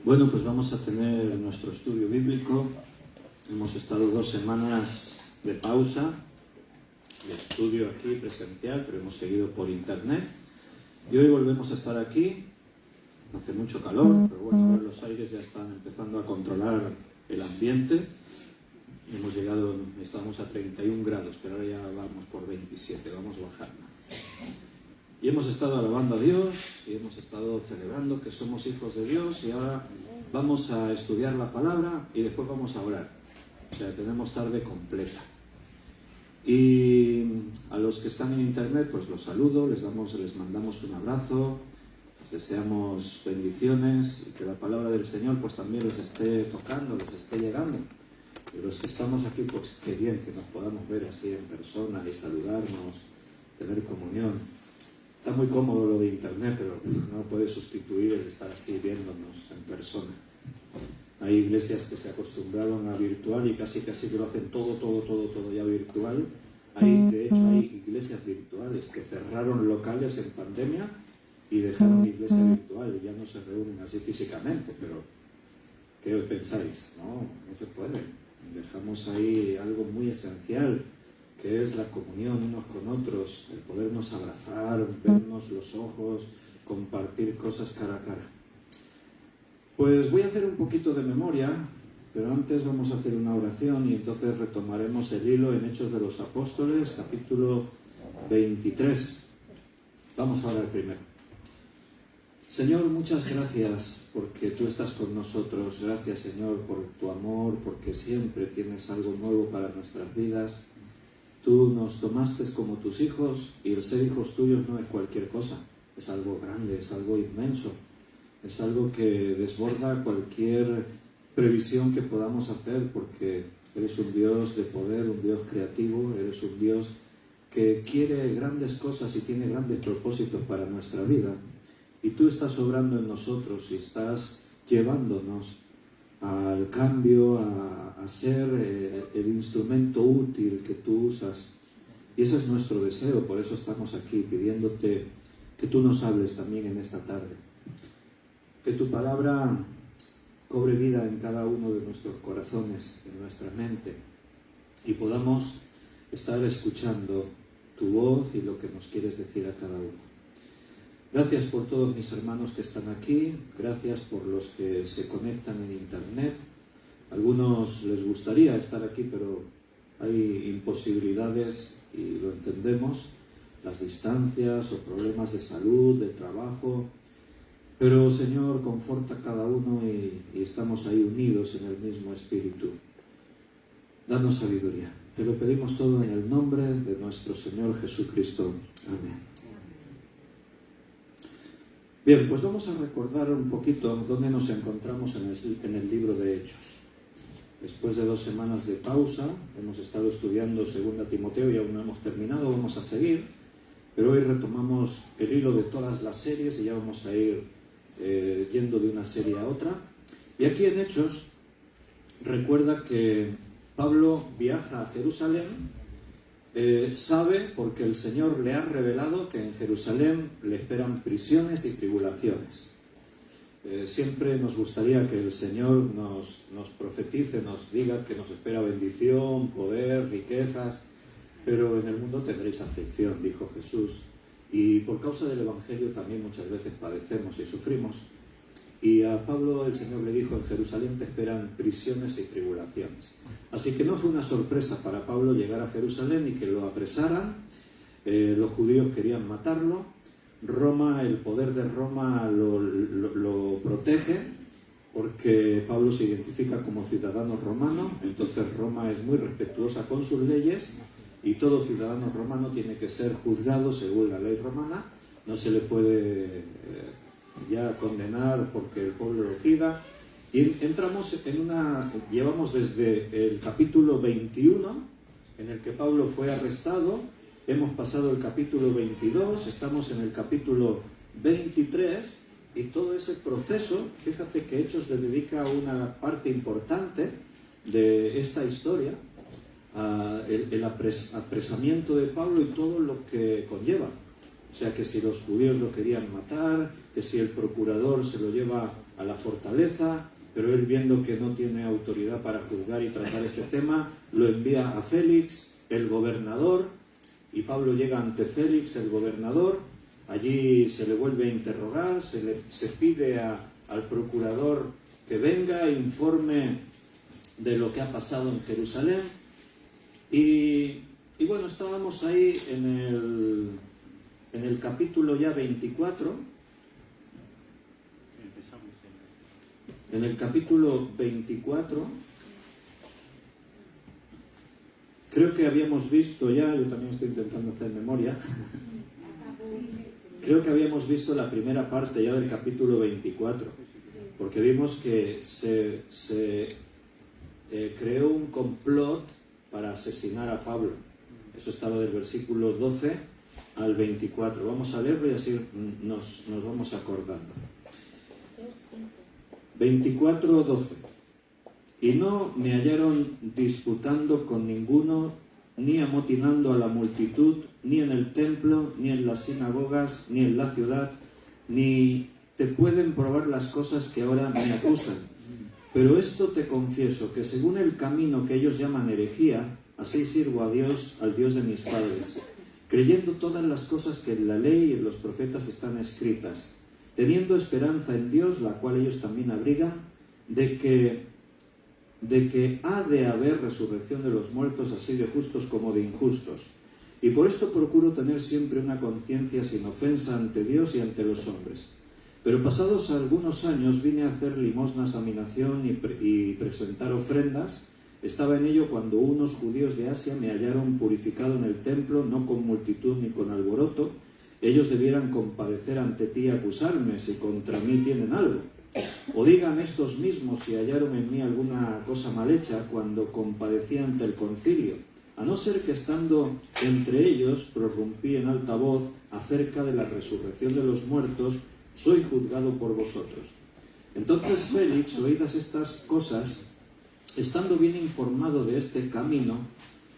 Bueno, pues vamos a tener nuestro estudio bíblico. Hemos estado 2 semanas de pausa, de estudio aquí presencial, pero hemos seguido por internet. Y hoy volvemos a estar aquí. Hace mucho calor, pero bueno, ahora los aires ya están empezando a controlar el ambiente. Hemos llegado, estábamos a 31 grados, pero ahora ya vamos por 27, vamos a bajar más. Y hemos estado alabando a Dios, y hemos estado celebrando que somos hijos de Dios, y ahora vamos a estudiar la palabra y después vamos a orar. O sea, tenemos tarde completa. Y a los que están en internet, pues los saludo, les mandamos un abrazo, les deseamos bendiciones y que la palabra del Señor pues también les esté tocando, les esté llegando. Y los que estamos aquí, pues qué bien que nos podamos ver así en persona y saludarnos, tener comunión. Está muy cómodo lo de internet, pero no puede sustituir el estar así viéndonos en persona. Hay iglesias que se acostumbraron a virtual y casi que lo hacen todo ya virtual. De hecho, hay iglesias virtuales que cerraron locales en pandemia y dejaron iglesia virtual y ya no se reúnen así físicamente, pero ¿qué pensáis? No se puede. Dejamos ahí algo muy esencial, que es la comunión unos con otros, el podernos abrazar, vernos los ojos, compartir cosas cara a cara. Pues voy a hacer un poquito de memoria, pero antes vamos a hacer una oración y entonces retomaremos el hilo en Hechos de los Apóstoles, capítulo 23. Vamos a orar primero. Señor, muchas gracias porque tú estás con nosotros. Gracias, Señor, por tu amor, porque siempre tienes algo nuevo para nuestras vidas. Tú nos tomaste como tus hijos y el ser hijos tuyos no es cualquier cosa. Es algo grande, es algo inmenso. Es algo que desborda cualquier previsión que podamos hacer porque eres un Dios de poder, un Dios creativo, eres un Dios que quiere grandes cosas y tiene grandes propósitos para nuestra vida. Y tú estás obrando en nosotros y estás llevándonos al cambio, a ser el instrumento útil que tú usas. Y ese es nuestro deseo, por eso estamos aquí pidiéndote que tú nos hables también en esta tarde. Que tu palabra cobre vida en cada uno de nuestros corazones, en nuestra mente, y podamos estar escuchando tu voz y lo que nos quieres decir a cada uno. Gracias por todos mis hermanos que están aquí, gracias por los que se conectan en internet. Algunos les gustaría estar aquí, pero hay imposibilidades y lo entendemos, las distancias o problemas de salud, de trabajo. Pero, Señor, conforta a cada uno y estamos ahí unidos en el mismo espíritu. Danos sabiduría. Te lo pedimos todo en el nombre de nuestro Señor Jesucristo. Amén. Bien, pues vamos a recordar un poquito dónde nos encontramos en el libro de Hechos. Después de 2 semanas de pausa, hemos estado estudiando 2 Timoteo y aún no hemos terminado, vamos a seguir. Pero hoy retomamos el hilo de todas las series y ya vamos a ir yendo de una serie a otra. Y aquí en Hechos recuerda que Pablo viaja a Jerusalén, sabe porque el Señor le ha revelado que en Jerusalén le esperan prisiones y tribulaciones. Siempre nos gustaría que el Señor nos profetice, nos diga que nos espera bendición, poder, riquezas, pero en el mundo tendréis aflicción, dijo Jesús. Y por causa del Evangelio también muchas veces padecemos y sufrimos. Y a Pablo el Señor le dijo, en Jerusalén te esperan prisiones y tribulaciones. Así que no fue una sorpresa para Pablo llegar a Jerusalén y que lo apresaran. Los judíos querían matarlo. Roma, el poder de Roma lo protege porque Pablo se identifica como ciudadano romano. Entonces Roma es muy respetuosa con sus leyes. Y todo ciudadano romano tiene que ser juzgado según la ley romana. No se le puede ya condenar porque el pueblo lo pida. Y llevamos desde el capítulo 21, en el que Pablo fue arrestado. Hemos pasado el capítulo 22, estamos en el capítulo 23. Y todo ese proceso, fíjate que Hechos le dedica una parte importante de esta historia, el apresamiento de Pablo y todo lo que conlleva. O O sea, que si los judíos lo querían matar, que si el procurador se lo lleva a la fortaleza, pero él, viendo que no tiene autoridad para juzgar y tratar este tema, lo envía a Félix, el gobernador, y Pablo llega ante Félix, el gobernador. Allí se le vuelve a interrogar, se pide al procurador que venga e informe de lo que ha pasado en Jerusalén. Y bueno, estábamos ahí en el capítulo ya 24. En el capítulo 24, creo que habíamos visto ya, yo también estoy intentando hacer memoria, creo que habíamos visto la primera parte ya del capítulo 24, porque vimos que se creó un complot para asesinar a Pablo. Eso estaba del versículo 12 al 24. Vamos a leerlo y así nos vamos acordando. 24:12. Y no me hallaron disputando con ninguno, ni amotinando a la multitud, ni en el templo, ni en las sinagogas, ni en la ciudad, ni te pueden probar las cosas que ahora me acusan. Pero esto te confieso, que según el camino que ellos llaman herejía, así sirvo a Dios, al Dios de mis padres, creyendo todas las cosas que en la ley y en los profetas están escritas, teniendo esperanza en Dios, la cual ellos también abrigan, de que ha de haber resurrección de los muertos, así de justos como de injustos. Y por esto procuro tener siempre una conciencia sin ofensa ante Dios y ante los hombres. Pero pasados algunos años vine a hacer limosnas a mi nación y presentar ofrendas. Estaba en ello cuando unos judíos de Asia me hallaron purificado en el templo, no con multitud ni con alboroto. Ellos debieran compadecer ante ti y acusarme si contra mí tienen algo. O digan estos mismos si hallaron en mí alguna cosa mal hecha cuando compadecí ante el concilio, a no ser que estando entre ellos prorrumpí en alta voz acerca de la resurrección de los muertos, soy juzgado por vosotros. Entonces Félix, oídas estas cosas, estando bien informado de este camino,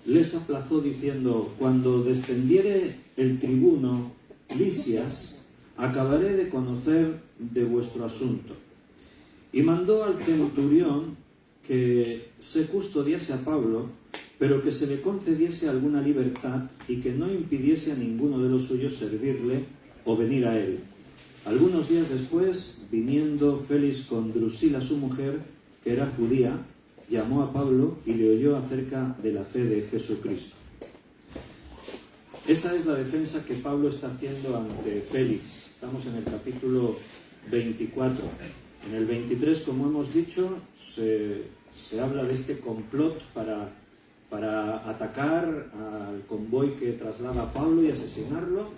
les aplazó diciendo: cuando descendiere el tribuno Lisias, acabaré de conocer de vuestro asunto. Y mandó al centurión que se custodiase a Pablo, pero que se le concediese alguna libertad y que no impidiese a ninguno de los suyos servirle o venir a él. Algunos días después, viniendo Félix con Drusila su mujer, que era judía, llamó a Pablo y le oyó acerca de la fe de Jesucristo. Esa es la defensa que Pablo está haciendo ante Félix. Estamos en el capítulo 24. En el 23, como hemos dicho, se habla de este complot para atacar al convoy que traslada a Pablo y asesinarlo.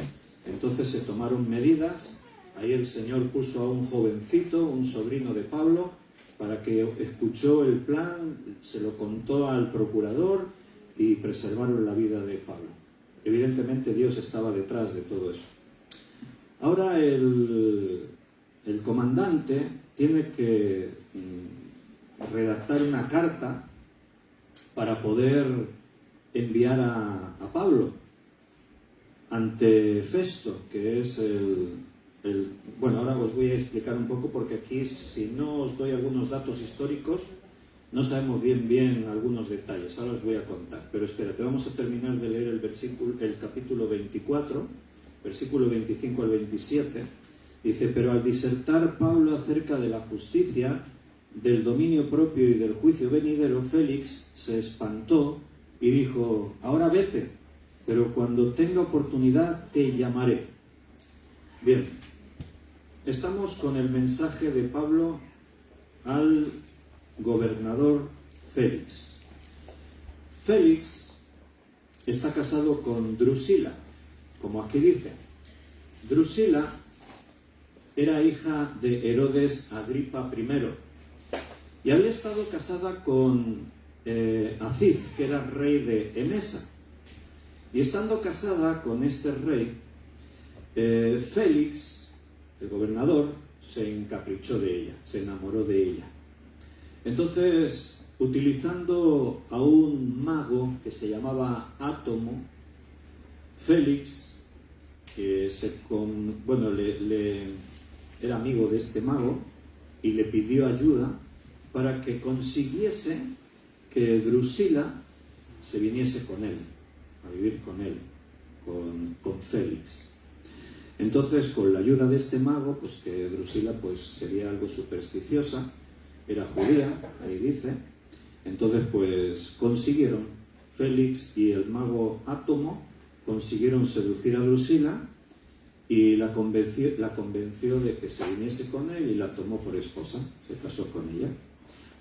Entonces se tomaron medidas. Ahí el Señor puso a un jovencito, un sobrino de Pablo, para que escuchó el plan, se lo contó al procurador y preservaron la vida de Pablo. Evidentemente Dios estaba detrás de todo eso. Ahora el comandante tiene que redactar una carta para poder enviar a Pablo ante Festo, que es bueno, ahora os voy a explicar un poco, porque aquí, si no os doy algunos datos históricos, no sabemos bien algunos detalles. Ahora os voy a contar. Pero espérate, vamos a terminar de leer el capítulo 24, versículo 25 al 27. Dice: pero al disertar Pablo acerca de la justicia, del dominio propio y del juicio venidero, Félix se espantó y dijo: ahora vete, pero cuando tenga oportunidad te llamaré. Bien, estamos con el mensaje de Pablo al gobernador Félix. Félix está casado con Drusila, como aquí dice. Drusila era hija de Herodes Agripa I y había estado casada con Aziz, que era rey de Emesa. Y estando casada con este rey, Félix, el gobernador, se encaprichó de ella, se enamoró de ella. Entonces, utilizando a un mago que se llamaba Átomo, Félix era amigo de este mago y le pidió ayuda para que consiguiese que Drusila se viniese con él, a vivir con él, con Félix. Entonces, con la ayuda de este mago, pues que Drusila pues sería algo supersticiosa, era judía, ahí dice, entonces pues consiguieron, Félix y el mago Átomo consiguieron seducir a Drusila y la convenció de que se viniese con él y la tomó por esposa, se casó con ella.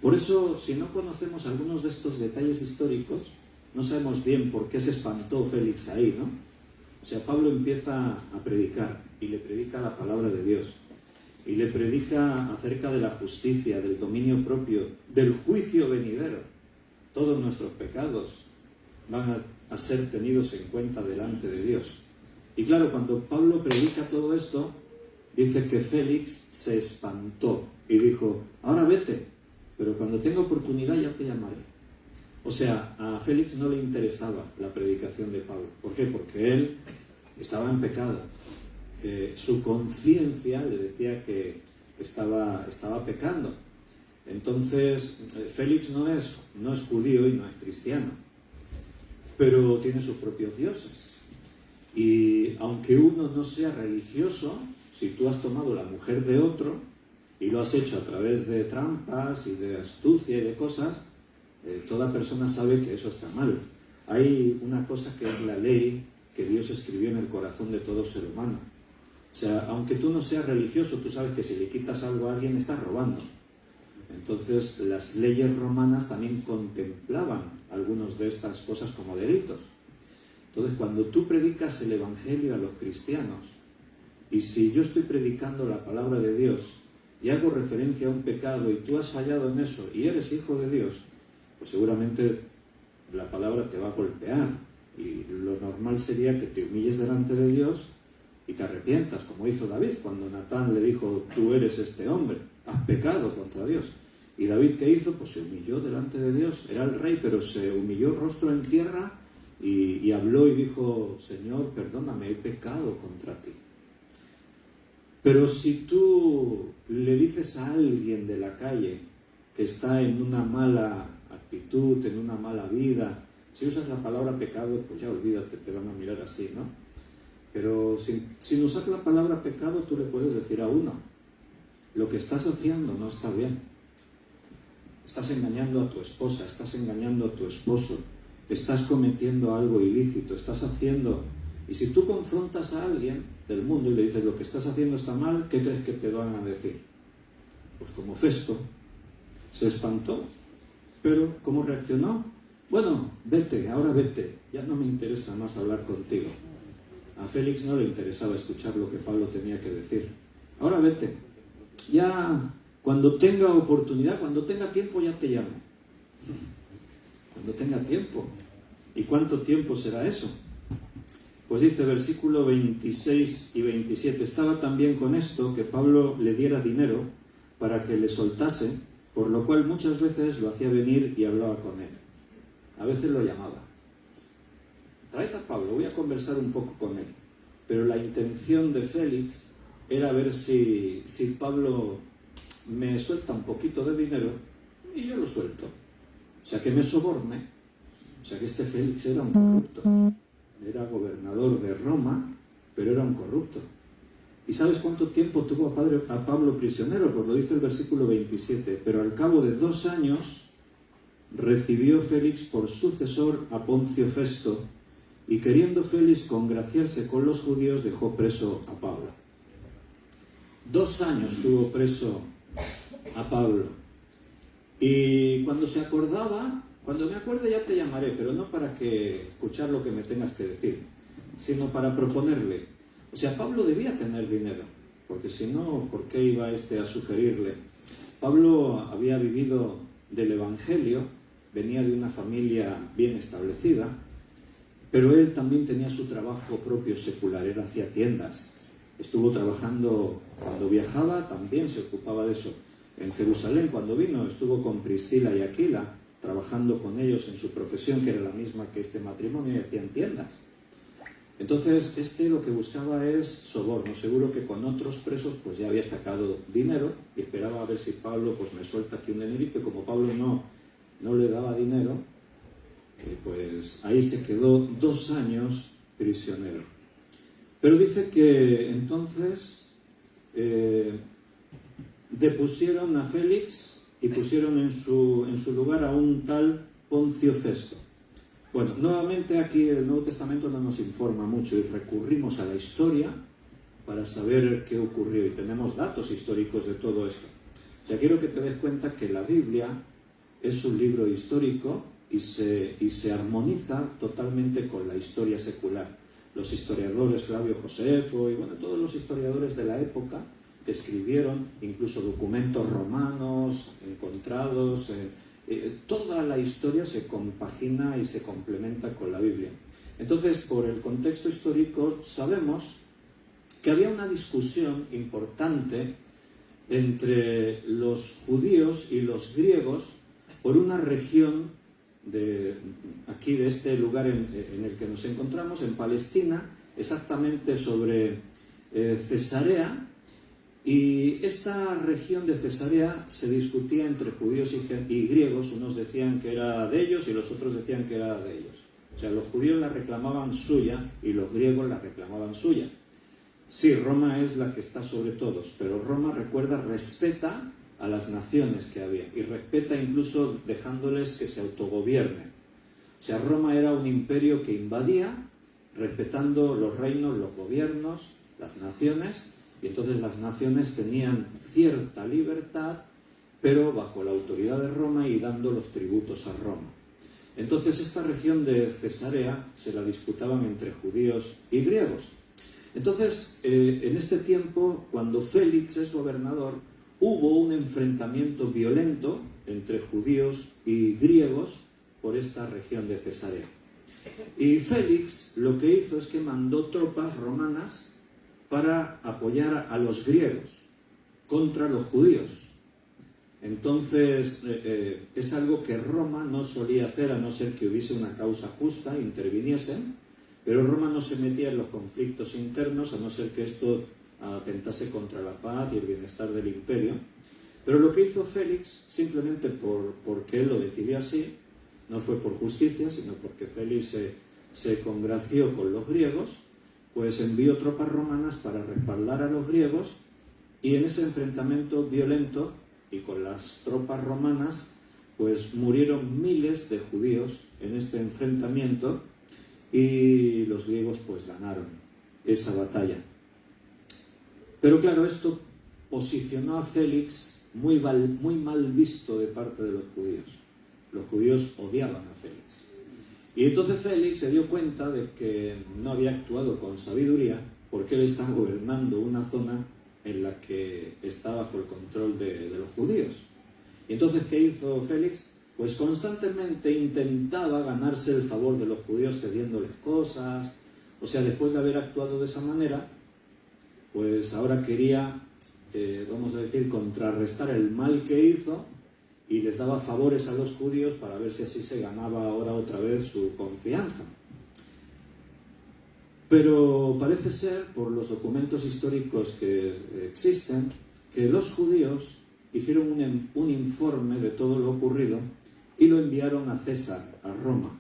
Por eso, si no conocemos algunos de estos detalles históricos, no sabemos bien por qué se espantó Félix ahí, ¿no? O sea, Pablo empieza a predicar y le predica la palabra de Dios y le predica acerca de la justicia, del dominio propio, del juicio venidero. Todos nuestros pecados van a ser tenidos en cuenta delante de Dios. Y claro, cuando Pablo predica todo esto, dice que Félix se espantó y dijo, ahora vete, pero cuando tenga oportunidad ya te llamaré. O sea, a Félix no le interesaba la predicación de Pablo. ¿Por qué? Porque él estaba en pecado. Su conciencia le decía que estaba pecando. Entonces, Félix no es judío y no es cristiano, pero tiene sus propios dioses. Y aunque uno no sea religioso, si tú has tomado la mujer de otro y lo has hecho a través de trampas y de astucia y de cosas, toda persona sabe que eso está mal. Hay una cosa que es la ley que Dios escribió en el corazón de todo ser humano. O sea, aunque tú no seas religioso, tú sabes que si le quitas algo a alguien estás robando. Entonces, las leyes romanas también contemplaban algunas de estas cosas como delitos. Entonces, cuando tú predicas el Evangelio a los cristianos, y si yo estoy predicando la palabra de Dios y hago referencia a un pecado y tú has fallado en eso y eres hijo de Dios, pues seguramente la palabra te va a golpear. Y lo normal sería que te humilles delante de Dios y te arrepientas, como hizo David cuando Natán le dijo, tú eres este hombre, has pecado contra Dios. Y David, ¿qué hizo? Pues se humilló delante de Dios. Era el rey, pero se humilló rostro en tierra y habló y dijo, Señor, perdóname, he pecado contra ti. Pero si tú le dices a alguien de la calle que está en una mala actitud, en una mala vida, si usas la palabra pecado, pues ya olvídate, te van a mirar así, ¿no? Pero sin usar la palabra pecado, tú le puedes decir a uno, lo que estás haciendo no está bien. Estás engañando a tu esposa, estás engañando a tu esposo, estás cometiendo algo ilícito, estás haciendo... Y si tú confrontas a alguien del mundo y le dices, lo que estás haciendo está mal, ¿qué crees que te van a decir? Pues como Festo, se espantó, pero ¿cómo reaccionó? Bueno, vete, ahora vete, ya no me interesa más hablar contigo. A Félix no le interesaba escuchar lo que Pablo tenía que decir. Ahora vete, ya cuando tenga oportunidad, cuando tenga tiempo ya te llamo. Cuando tenga tiempo. ¿Y cuánto tiempo será eso? Pues dice versículo 26 y 27, estaba también con esto que Pablo le diera dinero para que le soltase, por lo cual muchas veces lo hacía venir y hablaba con él. A veces lo llamaba. Tráete a Pablo, voy a conversar un poco con él. Pero la intención de Félix era ver si Pablo me suelta un poquito de dinero y yo lo suelto. O sea, que me soborne. O sea, que este Félix era un corrupto. Era gobernador de Roma, pero era un corrupto. ¿Y sabes cuánto tiempo tuvo a Pablo prisionero? Pues lo dice el versículo 27. Pero al cabo de 2 años recibió Félix por sucesor a Poncio Festo, y queriendo Félix congraciarse con los judíos, dejó preso a Pablo. 2 años tuvo preso a Pablo. Y cuando se acordaba, cuando me acuerde ya te llamaré, pero no para que escuchar lo que me tengas que decir, sino para proponerle. O sea, Pablo debía tener dinero, porque si no, ¿por qué iba a sugerirle? Pablo había vivido del Evangelio, venía de una familia bien establecida, pero él también tenía su trabajo propio secular, él hacía tiendas. Estuvo trabajando, cuando viajaba también se ocupaba de eso. En Jerusalén, cuando vino, estuvo con Priscila y Aquila, trabajando con ellos en su profesión, que era la misma que este matrimonio, y hacían tiendas. Entonces, este lo que buscaba es soborno. Seguro que con otros presos pues ya había sacado dinero y esperaba a ver si Pablo pues me suelta aquí un dinerito. Y como Pablo no le daba dinero, pues ahí se quedó 2 años prisionero. Pero dice que entonces depusieron a Félix y pusieron en su lugar a un tal Poncio Festo. Bueno, nuevamente aquí el Nuevo Testamento no nos informa mucho y recurrimos a la historia para saber qué ocurrió y tenemos datos históricos de todo esto. O sea, quiero que te des cuenta que la Biblia es un libro histórico y se armoniza totalmente con la historia secular. Los historiadores Flavio Josefo y bueno, todos los historiadores de la época que escribieron incluso documentos romanos encontrados, toda la historia se compagina y se complementa con la Biblia. Entonces, por el contexto histórico, sabemos que había una discusión importante entre los judíos y los griegos por una región de este lugar en el que nos encontramos, en Palestina, exactamente sobre Cesarea. Y esta región de Cesarea se discutía entre judíos y griegos. Unos decían que era de ellos y los otros decían que era de ellos. O sea, los judíos la reclamaban suya y los griegos la reclamaban suya. Sí, Roma es la que está sobre todos, pero Roma, recuerda, respeta a las naciones que había y respeta incluso dejándoles que se autogobiernen. O sea, Roma era un imperio que invadía, respetando los reinos, los gobiernos, las naciones. Y entonces las naciones tenían cierta libertad, pero bajo la autoridad de Roma y dando los tributos a Roma. Entonces esta región de Cesarea se la disputaban entre judíos y griegos. Entonces, en este tiempo, cuando Félix es gobernador, hubo un enfrentamiento violento entre judíos y griegos por esta región de Cesarea. Y Félix lo que hizo es que mandó tropas romanas para apoyar a los griegos contra los judíos. Entonces, es algo que Roma no solía hacer a no ser que hubiese una causa justa, interviniesen, pero Roma no se metía en los conflictos internos a no ser que esto atentase contra la paz y el bienestar del imperio. Pero lo que hizo Félix, simplemente porque él lo decidió así, no fue por justicia, sino porque Félix se congració con los griegos, pues envió tropas romanas para respaldar a los griegos, y en ese enfrentamiento violento y con las tropas romanas pues murieron miles de judíos en este enfrentamiento y los griegos pues ganaron esa batalla. Pero claro, esto posicionó a Félix muy mal visto de parte de los judíos. Los judíos odiaban a Félix. Y entonces Félix se dio cuenta de que no había actuado con sabiduría porque él estaba gobernando una zona en la que está bajo el control de los judíos. Y entonces, ¿qué hizo Félix? Pues constantemente intentaba ganarse el favor de los judíos cediéndoles cosas. O sea, después de haber actuado de esa manera, pues ahora quería, vamos a decir, contrarrestar el mal que hizo, y les daba favores a los judíos para ver si así se ganaba ahora otra vez su confianza. Pero parece ser, por los documentos históricos que existen, que los judíos hicieron un informe de todo lo ocurrido y lo enviaron a César, a Roma.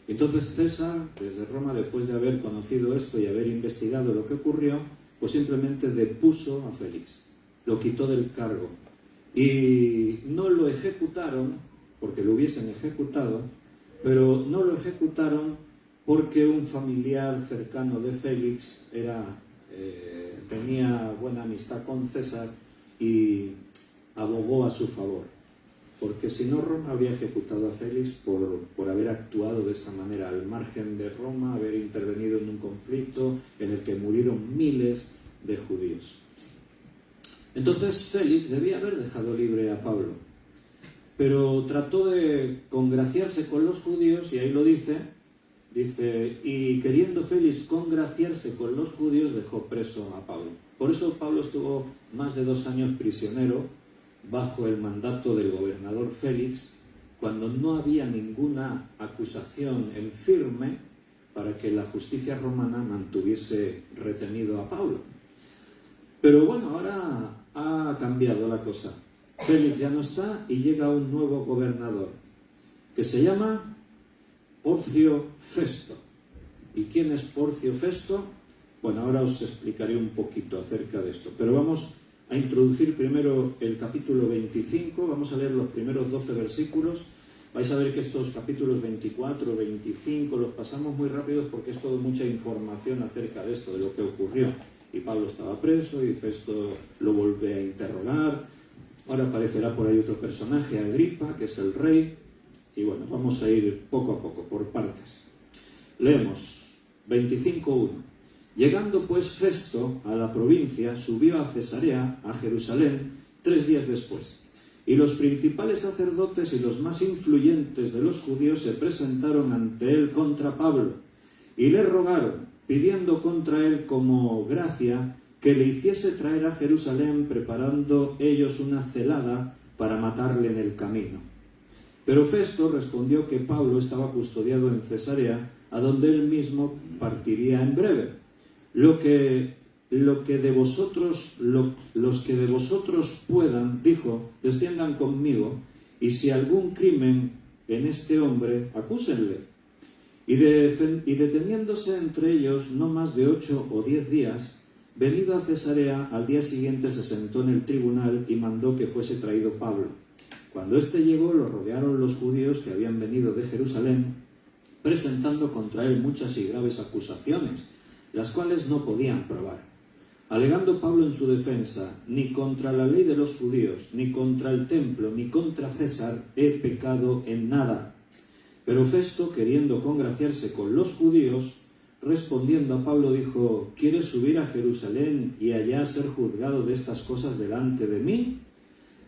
Entonces César, desde Roma, después de haber conocido esto y haber investigado lo que ocurrió, pues simplemente depuso a Félix, lo quitó del cargo. Y no lo ejecutaron, porque lo hubiesen ejecutado, pero no lo ejecutaron porque un familiar cercano de Félix tenía buena amistad con César y abogó a su favor. Porque si no, Roma habría ejecutado a Félix por haber actuado de esa manera, al margen de Roma, haber intervenido en un conflicto en el que murieron miles de judíos. Entonces Félix debía haber dejado libre a Pablo, pero trató de congraciarse con los judíos, y ahí lo dice, y queriendo Félix congraciarse con los judíos, dejó preso a Pablo. Por eso Pablo estuvo más de 2 años prisionero bajo el mandato del gobernador Félix, cuando no había ninguna acusación en firme, para que la justicia romana mantuviese retenido a Pablo. Pero bueno, ahora ha cambiado la cosa. Félix ya no está y llega un nuevo gobernador, que se llama Porcio Festo. ¿Y quién es Porcio Festo? Bueno, ahora os explicaré un poquito acerca de esto, pero vamos a introducir primero el capítulo 25, vamos a leer los primeros 12 versículos. Vais a ver que estos capítulos 24, 25 los pasamos muy rápidos porque es todo mucha información acerca de esto, de lo que ocurrió. Y Pablo estaba preso y Festo lo vuelve a interrogar. Ahora aparecerá por ahí otro personaje, Agripa, que es el rey. Y bueno, vamos a ir poco a poco, por partes. Leemos 25:1. Llegando pues Festo a la provincia, subió a Cesarea, a Jerusalén, 3 días después. Y los principales sacerdotes y los más influyentes de los judíos se presentaron ante él contra Pablo y le rogaron, pidiendo contra él como gracia que le hiciese traer a Jerusalén, preparando ellos una celada para matarle en el camino. Pero Festo respondió que Pablo estaba custodiado en Cesarea, a donde él mismo partiría en breve. Los que de vosotros puedan, dijo, desciendan conmigo, y si algún crimen en este hombre, acúsenle. Y deteniéndose entre ellos no más de 8 o 10 días, venido a Cesarea, al día siguiente se sentó en el tribunal y mandó que fuese traído Pablo. Cuando éste llegó, lo rodearon los judíos que habían venido de Jerusalén, presentando contra él muchas y graves acusaciones, las cuales no podían probar. Alegando Pablo en su defensa, ni contra la ley de los judíos, ni contra el templo, ni contra César he pecado en nada. Pero Festo, queriendo congraciarse con los judíos, respondiendo a Pablo, dijo, ¿quieres subir a Jerusalén y allá ser juzgado de estas cosas delante de mí?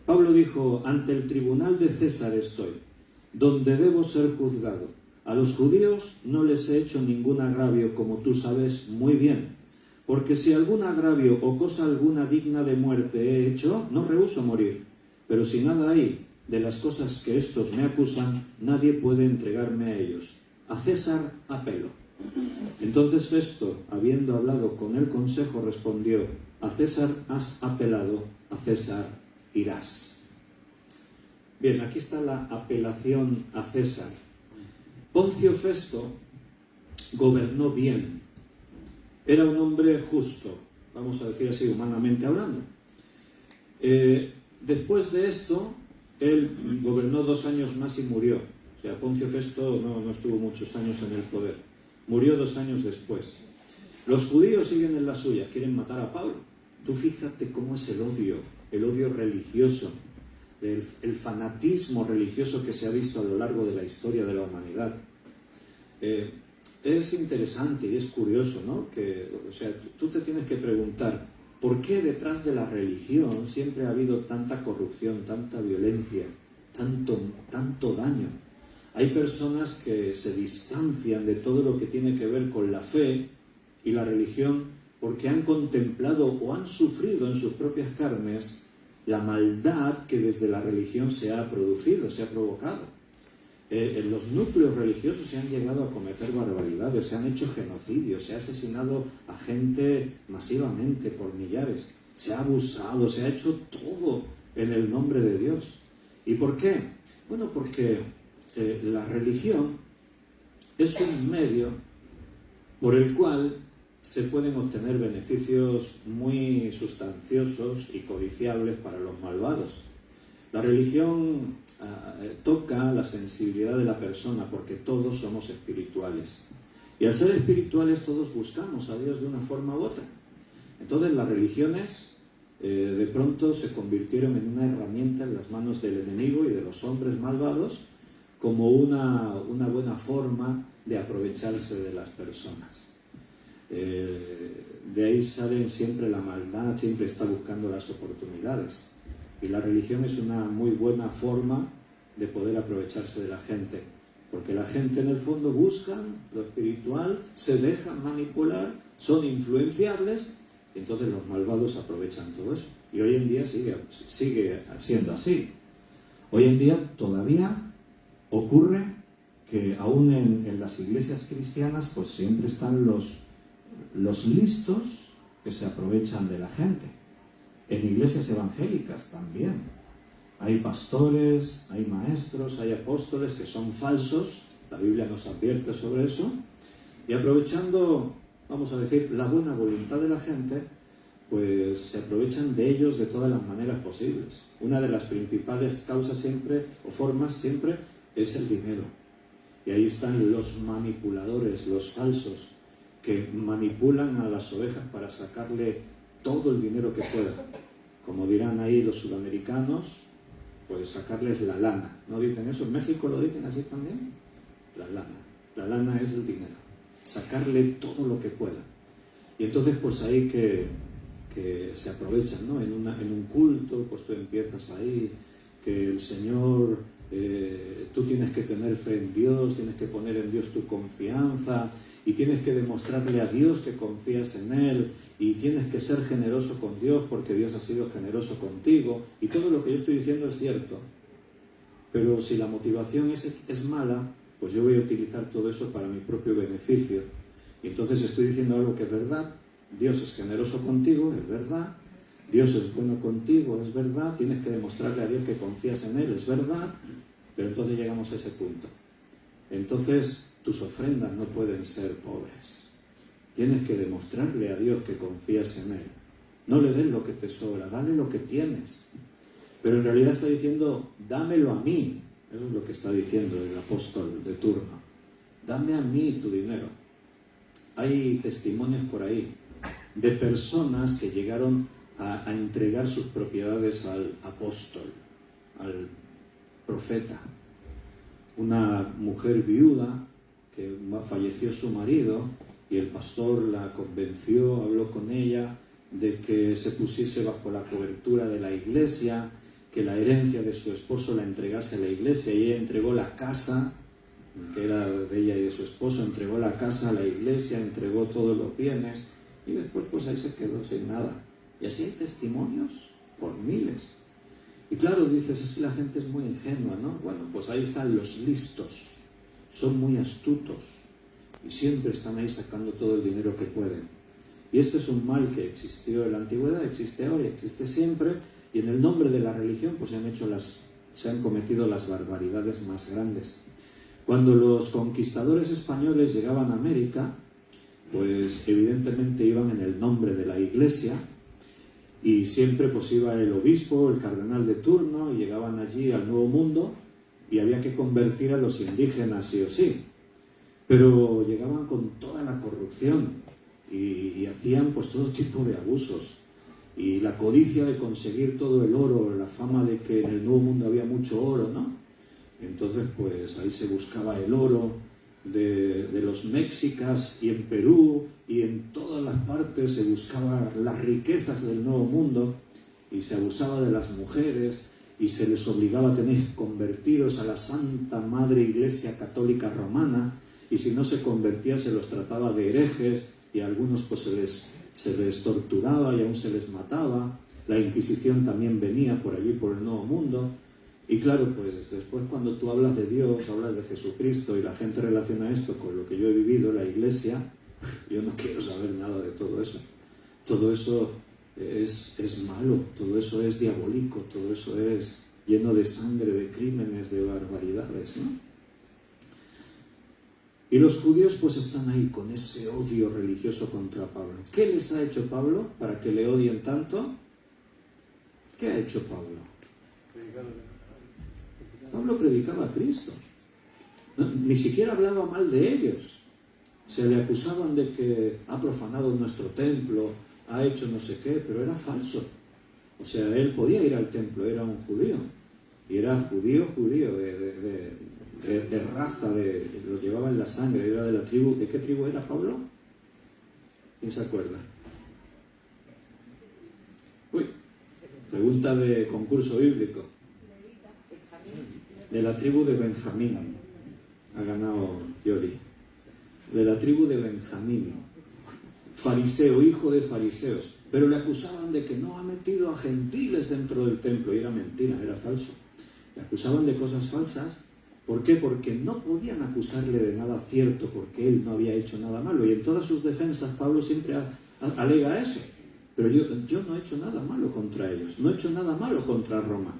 Pablo dijo, ante el tribunal de César estoy, donde debo ser juzgado. A los judíos no les he hecho ningún agravio, como tú sabes muy bien. Porque si algún agravio o cosa alguna digna de muerte he hecho, no rehúso morir. Pero si nada hay de las cosas que estos me acusan, nadie puede entregarme a ellos. A César apelo. Entonces Festo, habiendo hablado con el consejo, respondió, a César has apelado, a César irás. Bien, aquí está la apelación a César. Poncio Festo gobernó bien. Era un hombre justo, vamos a decir así, humanamente hablando. Después de esto, él gobernó 2 años más y murió. O sea, Poncio Festo no estuvo muchos años en el poder. Murió 2 años después. Los judíos siguen en la suya, quieren matar a Pablo. Tú fíjate cómo es el odio religioso, el fanatismo religioso que se ha visto a lo largo de la historia de la humanidad. Es interesante y es curioso, ¿no? O sea, tú te tienes que preguntar, ¿por qué detrás de la religión siempre ha habido tanta corrupción, tanta violencia, tanto daño? Hay personas que se distancian de todo lo que tiene que ver con la fe y la religión porque han contemplado o han sufrido en sus propias carnes la maldad que desde la religión se ha producido, se ha provocado. En los núcleos religiosos se han llegado a cometer barbaridades, se han hecho genocidios, se ha asesinado a gente masivamente por millares, se ha abusado, se ha hecho todo en el nombre de Dios. ¿Y por qué? Bueno, porque la religión es un medio por el cual se pueden obtener beneficios muy sustanciosos y codiciables para los malvados. La religión toca la sensibilidad de la persona porque todos somos espirituales. Y al ser espirituales todos buscamos a Dios de una forma u otra. Entonces las religiones de pronto se convirtieron en una herramienta en las manos del enemigo y de los hombres malvados como una buena forma de aprovecharse de las personas. De ahí salen siempre la maldad, siempre está buscando las oportunidades. Y la religión es una muy buena forma de poder aprovecharse de la gente. Porque la gente en el fondo busca lo espiritual, se dejan manipular, son influenciables, y entonces los malvados aprovechan todo eso. Y hoy en día sigue siendo así. Hoy en día todavía ocurre que aún en las iglesias cristianas pues siempre están los listos que se aprovechan de la gente. En iglesias evangélicas también. Hay pastores, hay maestros, hay apóstoles que son falsos, la Biblia nos advierte sobre eso, y aprovechando, vamos a decir, la buena voluntad de la gente, pues se aprovechan de ellos de todas las maneras posibles. Una de las principales causas siempre, o formas siempre, es el dinero. Y ahí están los manipuladores, los falsos, que manipulan a las ovejas para sacarle todo el dinero que puedan. Como dirán ahí los sudamericanos, pues sacarles la lana. ¿No dicen eso? ¿En México lo dicen así también? La lana. La lana es el dinero. Sacarle todo lo que puedan. Y entonces pues ahí que se aprovechan, ¿no? En un culto, pues tú empiezas ahí, que el Señor, tú tienes que tener fe en Dios, tienes que poner en Dios tu confianza, y tienes que demostrarle a Dios que confías en Él, y tienes que ser generoso con Dios porque Dios ha sido generoso contigo, y todo lo que yo estoy diciendo es cierto. Pero si la motivación es mala, pues yo voy a utilizar todo eso para mi propio beneficio. Y entonces estoy diciendo algo que es verdad. Dios es generoso contigo, es verdad. Dios es bueno contigo, es verdad. Tienes que demostrarle a Dios que confías en Él, es verdad. Pero entonces llegamos a ese punto. Entonces tus ofrendas no pueden ser pobres. Tienes que demostrarle a Dios que confías en Él. No le des lo que te sobra, dale lo que tienes. Pero en realidad está diciendo, dámelo a mí. Eso es lo que está diciendo el apóstol de turno. Dame a mí tu dinero. Hay testimonios por ahí de personas que llegaron a entregar sus propiedades al apóstol, al profeta. Una mujer viuda que falleció su marido y el pastor la convenció, habló con ella de que se pusiese bajo la cobertura de la iglesia, que la herencia de su esposo la entregase a la iglesia, y ella entregó la casa, que era de ella y de su esposo, entregó la casa a la iglesia, entregó todos los bienes, y después pues ahí se quedó sin nada. Y así hay testimonios por miles. Y claro, dices, es que la gente es muy ingenua, ¿no? Bueno, pues ahí están los listos, son muy astutos, y siempre están ahí sacando todo el dinero que pueden. Y este es un mal que existió en la antigüedad, existe ahora y existe siempre, y en el nombre de la religión pues se han cometido las barbaridades más grandes. Cuando los conquistadores españoles llegaban a América, pues evidentemente iban en el nombre de la iglesia, y siempre pues iba el obispo, el cardenal de turno, y llegaban allí al Nuevo Mundo, y había que convertir a los indígenas sí o sí. Pero llegaban con toda la corrupción, y hacían pues todo tipo de abusos. Y la codicia de conseguir todo el oro, la fama de que en el Nuevo Mundo había mucho oro, ¿no? Entonces, pues ahí se buscaba el oro de los mexicas, y en Perú y en todas las partes se buscaban las riquezas del Nuevo Mundo, y se abusaba de las mujeres y se les obligaba a tener convertidos a la Santa Madre Iglesia Católica Romana, y si no se convertía se los trataba de herejes, y a algunos pues se les torturaba y aún se les mataba. La Inquisición también venía por allí, por el Nuevo Mundo. Y claro, pues después cuando tú hablas de Dios, hablas de Jesucristo, y la gente relaciona esto con lo que yo he vivido en la iglesia, yo no quiero saber nada de todo eso. Todo eso es malo, todo eso es diabólico, todo eso es lleno de sangre, de crímenes, de barbaridades, ¿no? Y los judíos pues están ahí con ese odio religioso contra Pablo. ¿Qué les ha hecho Pablo para que le odien tanto? ¿Qué ha hecho Pablo? Pablo predicaba a Cristo. No, ni siquiera hablaba mal de ellos. Se le acusaban de que ha profanado nuestro templo, ha hecho no sé qué, pero era falso. O sea, él podía ir al templo, era un judío. Y era judío, de raza, lo llevaba en la sangre, era de la tribu. ¿De qué tribu era Pablo? ¿Quién se acuerda? Uy, pregunta de concurso bíblico. De la tribu de Benjamín. Ha ganado Yori. De la tribu de Benjamín. Fariseo, hijo de fariseos. Pero le acusaban de que no ha metido a gentiles dentro del templo. Y era mentira, era falso. Le acusaban de cosas falsas. ¿Por qué? Porque no podían acusarle de nada cierto, porque él no había hecho nada malo. Y en todas sus defensas Pablo siempre alega eso. Pero yo no he hecho nada malo contra ellos, no he hecho nada malo contra Roma.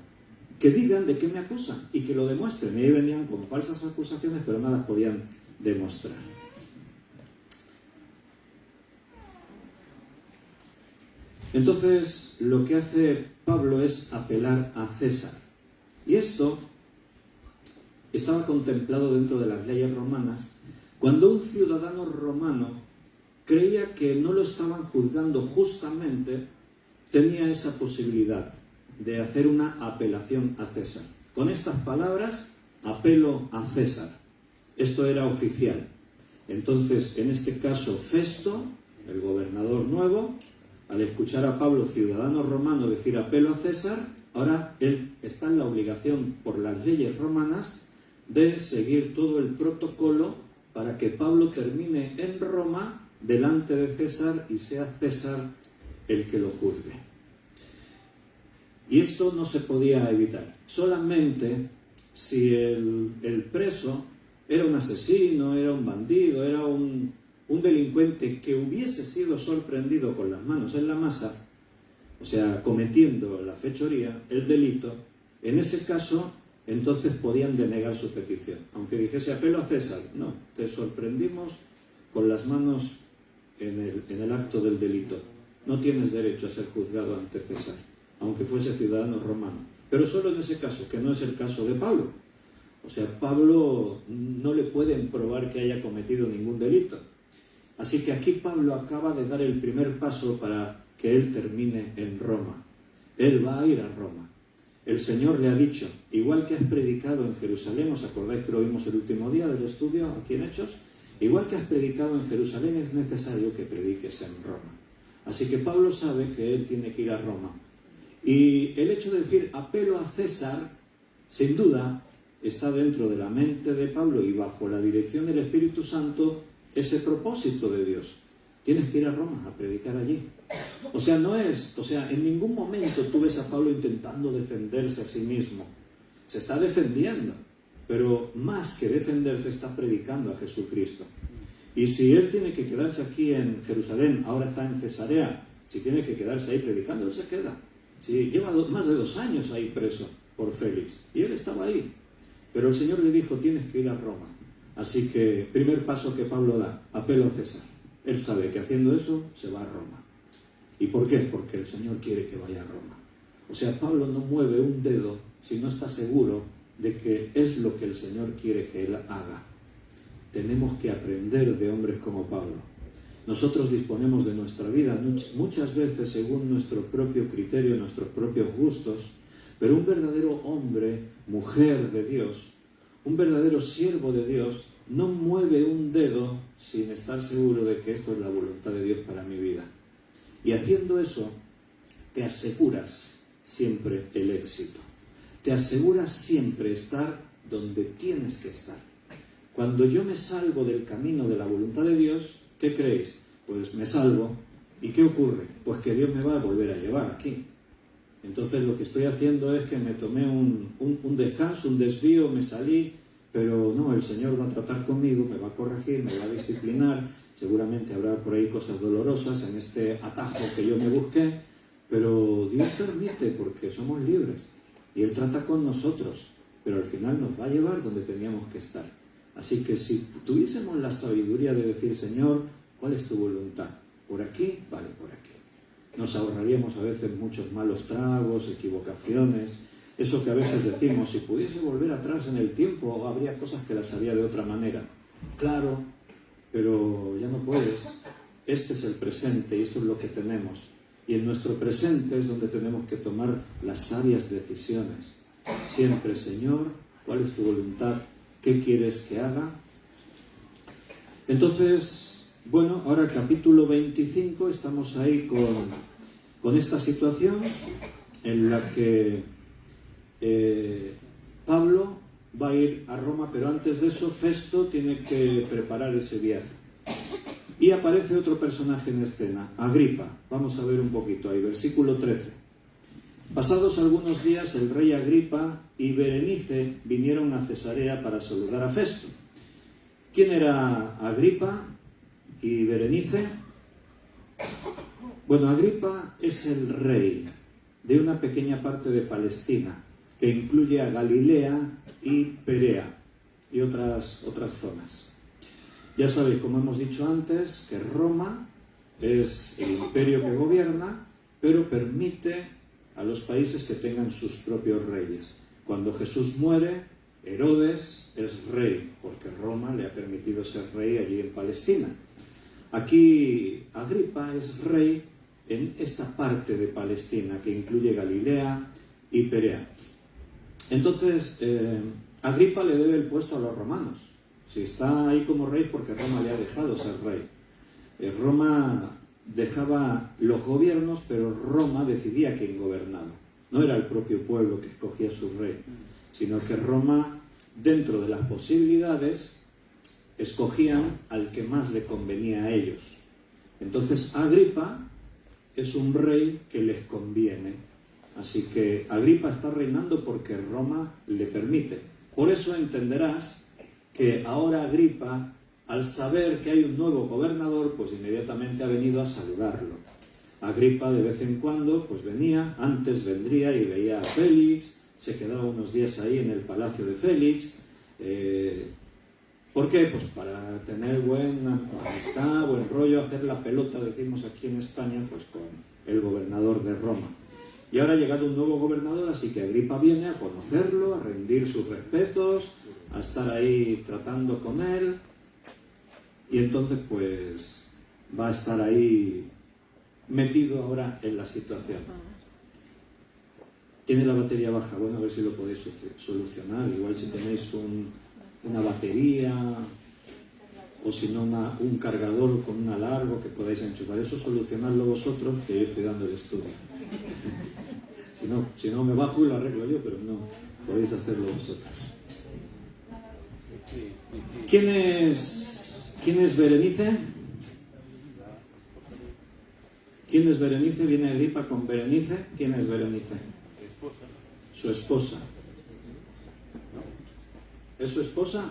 Que digan de qué me acusan y que lo demuestren. Y ahí venían con falsas acusaciones, pero no las podían demostrar. Entonces, lo que hace Pablo es apelar a César. Y esto estaba contemplado dentro de las leyes romanas, cuando un ciudadano romano creía que no lo estaban juzgando justamente, tenía esa posibilidad de hacer una apelación a César. Con estas palabras, apelo a César. Esto era oficial. Entonces, en este caso, Festo, el gobernador nuevo, al escuchar a Pablo, ciudadano romano, decir apelo a César, ahora él está en la obligación por las leyes romanas de seguir todo el protocolo para que Pablo termine en Roma delante de César y sea César el que lo juzgue. Y esto no se podía evitar. Solamente si el preso era un asesino, era un bandido, era un delincuente que hubiese sido sorprendido con las manos en la masa, o sea, cometiendo la fechoría, el delito, en ese caso, entonces podían denegar su petición. Aunque dijese apelo a César, no, te sorprendimos con las manos en el acto del delito. No tienes derecho a ser juzgado ante César, aunque fuese ciudadano romano. Pero solo en ese caso, que no es el caso de Pablo. O sea, Pablo no le pueden probar que haya cometido ningún delito. Así que aquí Pablo acaba de dar el primer paso para que él termine en Roma. Él va a ir a Roma. El Señor le ha dicho, igual que has predicado en Jerusalén, ¿os acordáis que lo vimos el último día del estudio aquí en Hechos? Igual que has predicado en Jerusalén, es necesario que prediques en Roma. Así que Pablo sabe que él tiene que ir a Roma. Y el hecho de decir apelo a César, sin duda, está dentro de la mente de Pablo y bajo la dirección del Espíritu Santo ese propósito de Dios. Tienes que ir a Roma a predicar allí. O sea, en ningún momento tú ves a Pablo intentando defenderse a sí mismo. Se está defendiendo, pero más que defenderse está predicando a Jesucristo. Y si él tiene que quedarse aquí en Jerusalén, ahora está en Cesarea, si tiene que quedarse ahí predicando, él se queda. Si lleva más de 2 años ahí preso por Félix, y él estaba ahí. Pero el Señor le dijo, tienes que ir a Roma. Así que, primer paso que Pablo da, apelo a César. Él sabe que haciendo eso, se va a Roma. ¿Y por qué? Porque el Señor quiere que vaya a Roma. O sea, Pablo no mueve un dedo si no está seguro de que es lo que el Señor quiere que él haga. Tenemos que aprender de hombres como Pablo. Nosotros disponemos de nuestra vida muchas veces según nuestro propio criterio, nuestros propios gustos, pero un verdadero hombre, mujer de Dios, un verdadero siervo de Dios, no mueve un dedo sin estar seguro de que esto es la voluntad de Dios para mi vida. Y haciendo eso, te aseguras siempre el éxito. Te aseguras siempre estar donde tienes que estar. Cuando yo me salgo del camino de la voluntad de Dios, ¿qué creéis? Pues me salgo. ¿Y qué ocurre? Pues que Dios me va a volver a llevar aquí. Entonces lo que estoy haciendo es que me tomé un descanso, un desvío, me salí, pero no, el Señor va a tratar conmigo, me va a corregir, me va a disciplinar, seguramente habrá por ahí cosas dolorosas en este atajo que yo me busqué, pero Dios permite porque somos libres y Él trata con nosotros, pero al final nos va a llevar donde teníamos que estar. Así que si tuviésemos la sabiduría de decir, Señor, ¿cuál es tu voluntad? ¿Por aquí? Vale, por aquí. Nos ahorraríamos a veces muchos malos tragos, equivocaciones, eso que a veces decimos, si pudiese volver atrás en el tiempo, habría cosas que las haría de otra manera. Claro, pero ya no puedes. Este es el presente y esto es lo que tenemos. Y en nuestro presente es donde tenemos que tomar las sabias decisiones. Siempre, Señor, ¿cuál es tu voluntad? ¿Qué quieres que haga? Entonces, bueno, ahora el capítulo 25, estamos ahí con esta situación en la que Pablo va a ir a Roma, pero antes de eso Festo tiene que preparar ese viaje. Y aparece otro personaje en escena, Agripa. Vamos a ver un poquito ahí, versículo 13. Pasados algunos días, el rey Agripa y Berenice vinieron a Cesarea para saludar a Festo. ¿Quién era Agripa y Berenice? Bueno, Agripa es el rey de una pequeña parte de Palestina, que incluye a Galilea y Perea y otras zonas. Ya sabéis, como hemos dicho antes, que Roma es el imperio que gobierna, pero permite a los países que tengan sus propios reyes. Cuando Jesús muere, Herodes es rey, porque Roma le ha permitido ser rey allí en Palestina. Aquí Agripa es rey en esta parte de Palestina, que incluye Galilea y Perea. Entonces, Agripa le debe el puesto a los romanos. Si está ahí como rey, porque Roma le ha dejado ser rey. Roma dejaba los gobiernos, pero Roma decidía quién gobernaba. No era el propio pueblo que escogía su rey, sino que Roma, dentro de las posibilidades, escogían al que más le convenía a ellos. Entonces Agripa es un rey que les conviene. Así que Agripa está reinando porque Roma le permite. Por eso entenderás que ahora Agripa, al saber que hay un nuevo gobernador, pues inmediatamente ha venido a saludarlo. Agripa de vez en cuando pues venía, antes vendría y veía a Félix, se quedaba unos días ahí en el palacio de Félix. ¿Por qué? Pues para tener buena amistad, buen rollo, hacer la pelota, decimos aquí en España, pues con el gobernador de Roma. Y ahora ha llegado un nuevo gobernador, así que Agripa viene a conocerlo, a rendir sus respetos, a estar ahí tratando con él. Y entonces pues va a estar ahí metido ahora en la situación. Tiene la batería baja, bueno, a ver si lo podéis solucionar. Igual si tenéis una batería o si no un cargador con un alargo que podáis enchufar. Eso solucionadlo vosotros, que yo estoy dando el estudio. Si no me bajo y lo arreglo yo, pero no, podéis hacerlo vosotros. ¿Quién es Berenice? ¿Quién es Berenice? Viene Agripa con Berenice. ¿Quién es Berenice? Su esposa. ¿Es su esposa?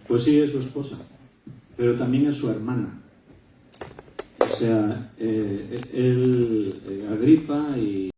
Pues sí, es su esposa, pero también es su hermana. O sea, Agripa y